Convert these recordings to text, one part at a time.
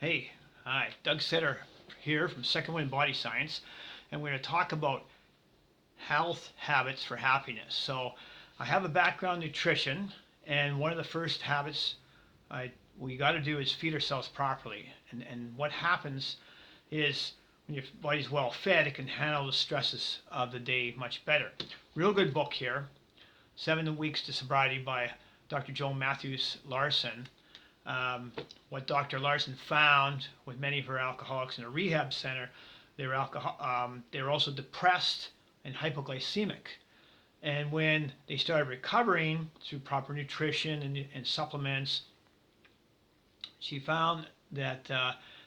Hey, hi, Doug Setter here from Second Wind Body Science, and we're going to talk about health habits for happiness. So, I have a background in nutrition, and one of the first habits we got to do is feed ourselves properly. And what happens is when your body's well fed, it can handle the stresses of the day much better. Real good book here, 7 Weeks to Sobriety by Dr. Joe Matthews Larson. What Dr. Larson found with many of her alcoholics in a rehab center, they were also depressed and hypoglycemic. And when they started recovering through proper nutrition and supplements, she found that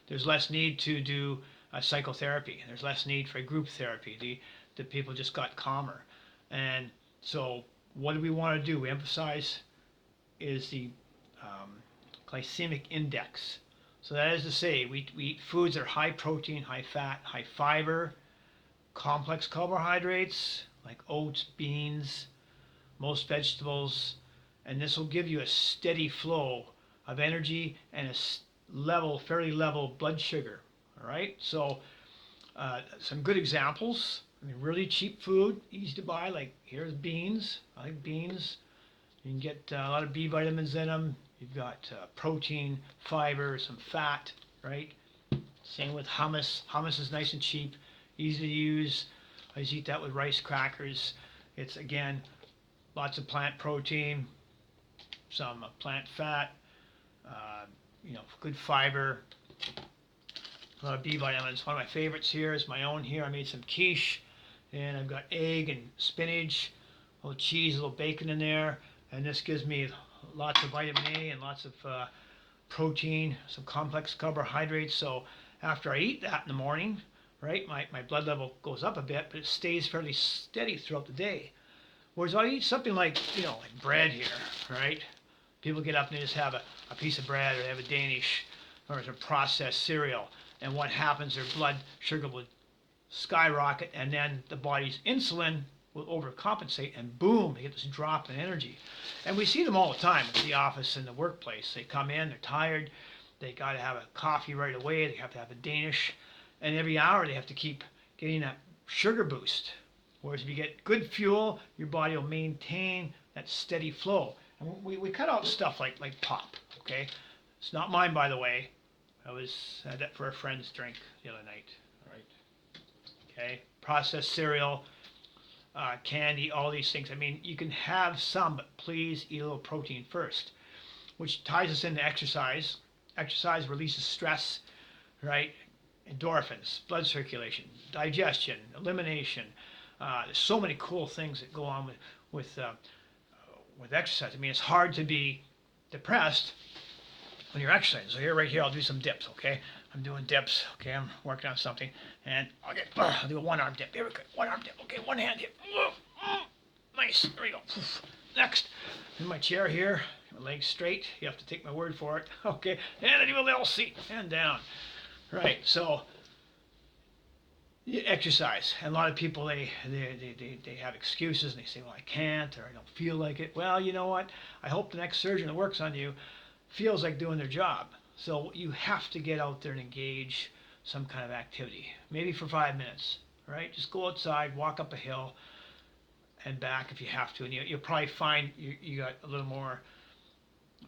there's less need to do psychotherapy. There's less need for group therapy. The people just got calmer. And so, what do we want to do? We emphasize is the glycemic index. So that is to say, we eat foods that are high protein, high fat, high fiber, complex carbohydrates like oats, beans, most vegetables, and this will give you a steady flow of energy and a fairly level blood sugar. All right, so some good examples. I mean, really cheap food, easy to buy. Like here's beans. I like beans. You can get a lot of B vitamins in them. You've got protein, fiber, some fat, right? Same with hummus. Hummus is nice and cheap, easy to use. I just eat that with rice crackers. It's again lots of plant protein, some plant fat, uh, good fiber, a lot of B vitamins. One of my favorites here is my own here. I made some quiche, and I've got egg and spinach, a little cheese, a little bacon in there, and this gives me lots of vitamin A and lots of protein, some complex carbohydrates. So after I eat that in the morning, right, my blood level goes up a bit, but it stays fairly steady throughout the day. Whereas I eat something like, like bread here, right? People get up and they just have a piece of bread or they have a Danish or some processed cereal. And what happens, their blood sugar will skyrocket and then the body's insulin will overcompensate and boom, they get this drop in energy. And we see them all the time at the office and the workplace. They come in, they're tired, they got to have a coffee right away, they have to have a Danish, and every hour they have to keep getting that sugar boost. Whereas if you get good fuel, your body will maintain that steady flow. And we cut out stuff like pop, okay? It's not mine, by the way. I had that for a friend's drink the other night, all right? Okay, processed cereal, candy, all these things. I mean, you can have some, but please eat a little protein first, which ties us into exercise. Exercise releases stress, right? Endorphins, blood circulation, digestion, elimination. There's so many cool things that go on with exercise. I mean, it's hard to be depressed when you're exercising. So right here, I'll do some dips, okay? I'm doing dips, okay? I'm working on something. And I'll do a one-arm dip. Here we go. One-arm dip, okay? One hand dip. Nice. There we go. Next, in my chair here, my legs straight. You have to take my word for it, okay? And I do a little seat and down. Right, so exercise. And a lot of people, they have excuses and they say, well, I can't, or I don't feel like it. Well, you know what? I hope the next surgeon that works on you feels like doing their job. So you have to get out there and engage some kind of activity, maybe for 5 minutes, right? Just go outside, walk up a hill and back if you have to, and you'll probably find you got a little more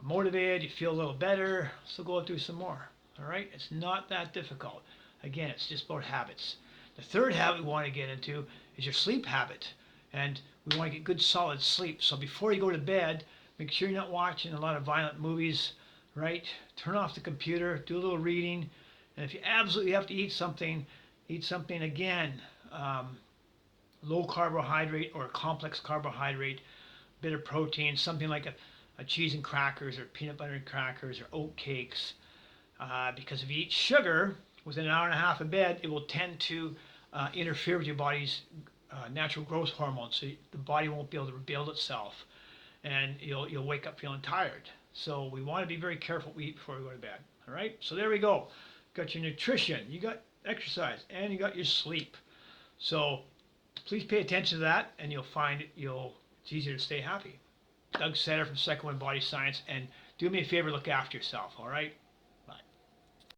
motivated, you feel a little better, so go out and do some more, all right? It's not that difficult. Again, it's just about habits. The third habit we want to get into is your sleep habit, and we want to get good solid sleep. So before you go to bed, make sure you're not watching a lot of violent movies, right? Turn off the computer, do a little reading, and if you absolutely have to eat something again, low carbohydrate or complex carbohydrate, bit of protein, something like a cheese and crackers or peanut butter and crackers or oat cakes. Because if you eat sugar within an hour and a half of bed, it will tend to interfere with your body's natural growth hormones, so the body won't be able to rebuild itself, and you'll wake up feeling tired. So we want to be very careful what we eat before we go to bed. All right. So there we go. Got your nutrition, you got exercise, and you got your sleep. So please pay attention to that, and you'll find it's easier to stay happy. Doug Setter from Second Wind Body Science, and do me a favor, look after yourself. All right.